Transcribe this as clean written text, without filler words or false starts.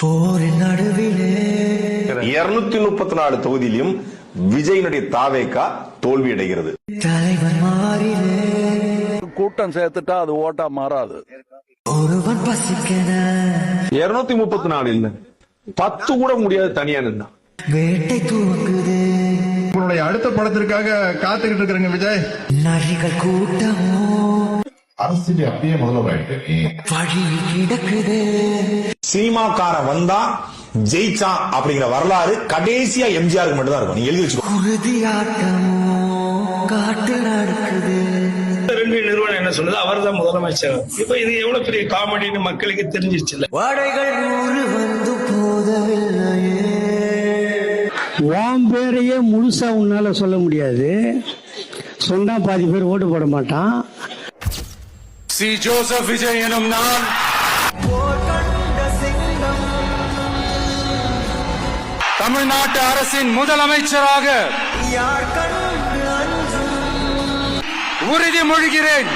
போரின் நடுவிலே 234 தொகுதியிலும் விஜயினுடைய தாவேகா தோல்வி அடைகிறது. தலைவர் மாறிலே கூட்டம் சேர்த்துட்டா அது ஓட்டா மாறாது. ஒருவன் பசிக்கன 234 இல்ல 10 கூட முடியாது தனியா நின்னா. வேட்டை துவங்குது உங்களுடைய அடுத்த படத்திற்காக காத்துக்கிட்டு இருக்கிறேங்க விஜய். நரிகள் கூட்டமோ அரசியல் அப்படியே முதல்வராயிட்டு வழியில் கிடக்குது. சினிமாக்கார வந்தா ஜெயிச்சான் அப்படிங்கிற வரலாறு கடைசியா எம்ஜிஆருக்கு மட்டும் தான் இருக்கும். நீங்க எழுதி வச்சுக்கோ. குருதியாட்டமோ காட்டு நடக்குது. நிறுவனம் என்ன சொல்லுது, அவர் தான் முதலமைச்சர். இப்ப இது எவ்வளவு பெரிய காமெடின்னு மக்களுக்கு தெரிஞ்சிருச்சு. வாடைகள் 100 வந்து போதவில்லையே. உன் பேரையே முழுசா உன்னால சொல்ல முடியாது. சொன்னா பாதி பேர் ஓட்டு போட மாட்டான். சி ஜோசப் விஜய் எனும் நான் தமிழ்நாட்டு அரசின் முதலமைச்சராக உறுதிமொழிகிறேன்.